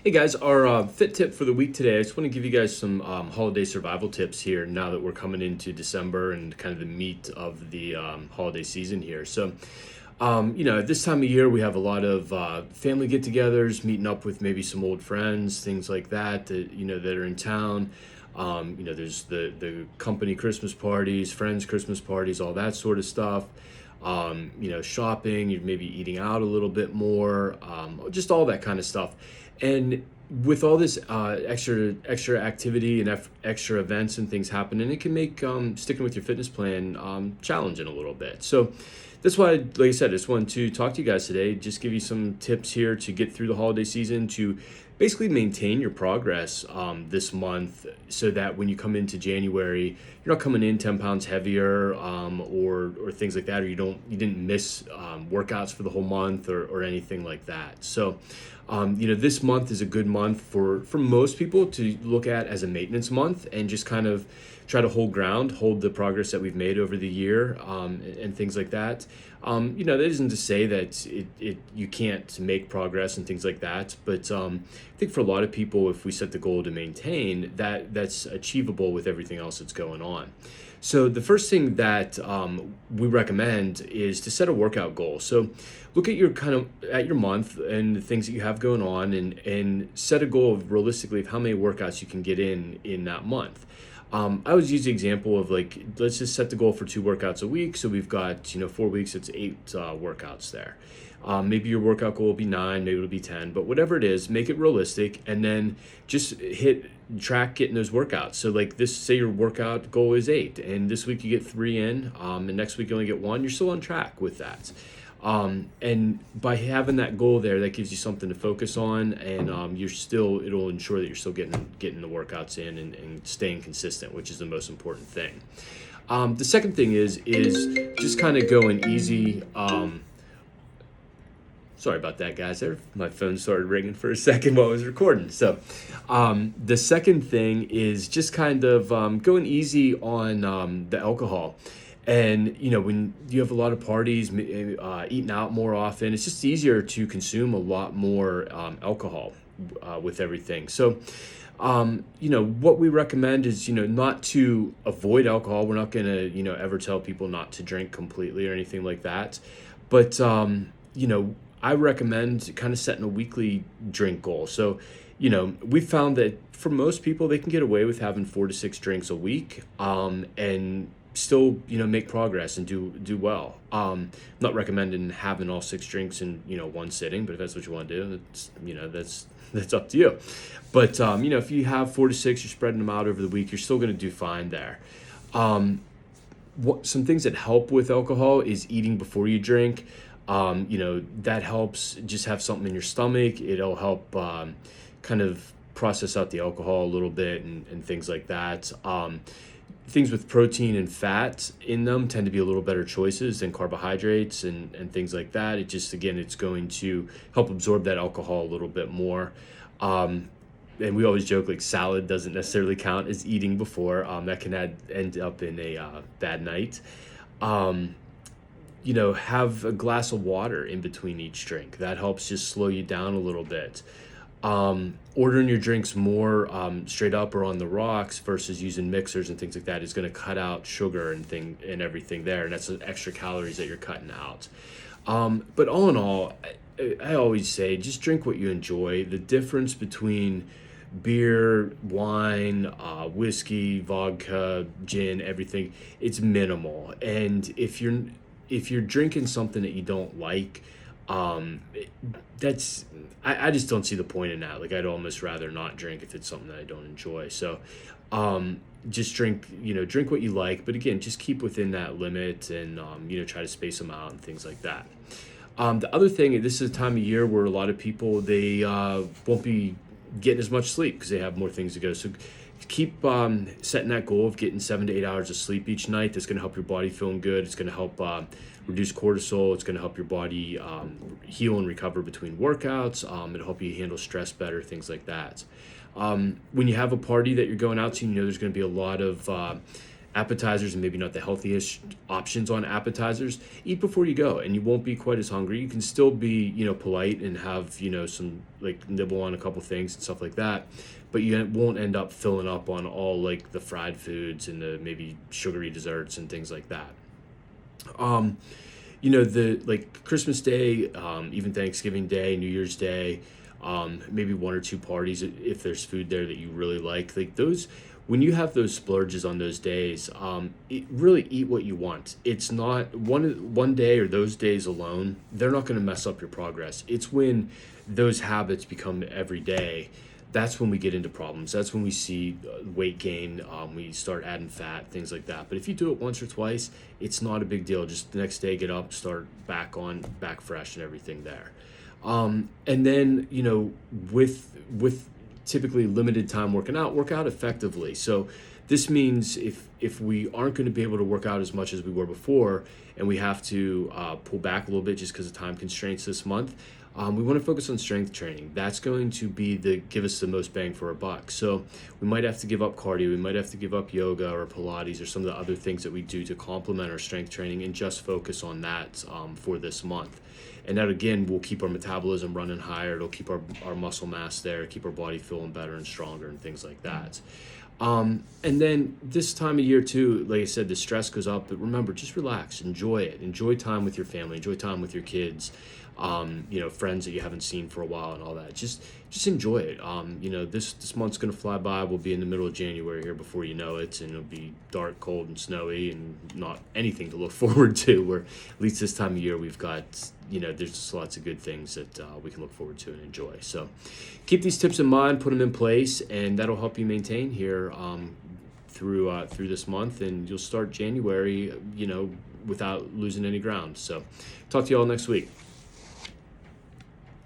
Hey guys, our fit tip for the week today. I just want to give you guys some holiday survival tips here now that we're coming into December and kind of the meat of the holiday season here. At this time of year, we have a lot of family get togethers, meeting up with maybe some old friends, things like that are in town. There's the company Christmas parties, friends Christmas parties, all that sort of stuff. Shopping, you're maybe eating out a little bit more, just all that kind of stuff. And with all this extra activity and extra events and things happening, it can make sticking with your fitness plan challenging a little bit. So that's why, like I said, I just wanted to talk to you guys today, just give you some tips here to get through the holiday season, to basically maintain your progress this month, so that when you come into January, you're not coming in 10 pounds heavier, or things like that, or you didn't miss workouts for the whole month, or anything like that. This month is a good month for most people to look at as a maintenance month, and just kind of try to hold the progress that we've made over the year, and things like that. That isn't to say that you can't make progress and things like that, but I think for a lot of people, if we set the goal to maintain, that's achievable with everything else that's going on. So the first thing that we recommend is to set a workout goal. So look at your month and the things that you have going on, and set a goal of realistically of how many workouts you can get in that month. I always use the example of, like, let's just set the goal for 2 workouts a week. So we've got 4 weeks, it's 8 workouts there. Maybe your workout goal will be 9, maybe it'll be 10, but whatever it is, make it realistic, and then just track getting those workouts. So like this, say your workout goal is 8, and this week you get 3 in, and next week you only get 1, you're still on track with that. And by having that goal there, that gives you something to focus on, and it'll ensure that you're still getting the workouts in, and staying consistent, which is the most important thing. The second thing is just kind of going easy. Sorry about that, guys. My phone started ringing for a second while I was recording. So the second thing is just kind of going easy on the alcohol. And, when you have a lot of parties, eating out more often, it's just easier to consume a lot more alcohol with everything. So, what we recommend is, not to avoid alcohol. We're not going to, ever tell people not to drink completely or anything like that. But, I recommend kind of setting a weekly drink goal. So, we found that for most people, they can get away with having 4 to 6 drinks a week, and still, make progress and do well. I'm not recommending having all 6 drinks in, one sitting, but if that's what you want to do, that's up to you. But, if you have 4 to 6, you're spreading them out over the week, you're still going to do fine there. Some things that help with alcohol is eating before you drink. That helps. Just have something in your stomach. It'll help kind of process out the alcohol a little bit, and things like that. Things with protein and fat in them tend to be a little better choices than carbohydrates and things like that. It's going to help absorb that alcohol a little bit more. And we always joke, like, salad doesn't necessarily count as eating before. That can end up in a bad night. Have a glass of water in between each drink. That helps just slow you down a little bit. Ordering your drinks more straight up or on the rocks versus using mixers and things like that is going to cut out sugar and everything there, and that's extra calories that you're cutting out. But all in all, I always say, just drink what you enjoy. The difference between beer, wine, whiskey, vodka, gin, everything, it's minimal. And if you're drinking something that you don't like, I just don't see the point in that. Like, I'd almost rather not drink if it's something that I don't enjoy. So just drink what you like, but again, just keep within that limit, and try to space them out and things like that. The other thing, this is a time of year where a lot of people, they won't be getting as much sleep because they have more things to go. So keep setting that goal of getting 7 to 8 hours of sleep each night. That's going to help your body feeling good. It's going to help reduce cortisol. It's going to help your body heal and recover between workouts. It'll help you handle stress better, things like that. When you have a party that you're going out to, there's going to be a lot of appetizers and maybe not the healthiest options on appetizers, eat before you go and you won't be quite as hungry. You can still be, polite and have, some like nibble on a couple things and stuff like that, but you won't end up filling up on all like the fried foods and the maybe sugary desserts and things like that. Um, the like Christmas Day, even Thanksgiving Day, New Year's Day, maybe one or two parties if there's food there that you really like those. When you have those splurges on those days, really eat what you want. It's not one day or those days alone. They're not going to mess up your progress. It's when those habits become every day. That's when we get into problems. That's when we see weight gain. We start adding fat, things like that. But if you do it once or twice, it's not a big deal. Just the next day, get up, start back fresh, and everything there. And then with typically limited time work out effectively. So this means if we aren't going to be able to work out as much as we were before, and we have to pull back a little bit just because of time constraints this month, we want to focus on strength training. That's going to give us the most bang for our buck. So we might have to give up cardio, we might have to give up yoga or Pilates or some of the other things that we do to complement our strength training and just focus on that for this month. And that again will keep our metabolism running higher. It'll keep our muscle mass there, keep our body feeling better and stronger and things like that. And then this time of year too, like I said, the stress goes up, but remember, just relax, enjoy it. Enjoy time with your family, enjoy time with your kids, friends that you haven't seen for a while and all that. Just enjoy it. This month's gonna fly by. We'll be in the middle of January here before you know it, and it'll be dark, cold, and snowy, and not anything to look forward to. Where at least this time of year we've got, there's just lots of good things that we can look forward to and enjoy. So keep these tips in mind, put them in place, and that'll help you maintain here through this month, and you'll start January, without losing any ground. So talk to you all next week.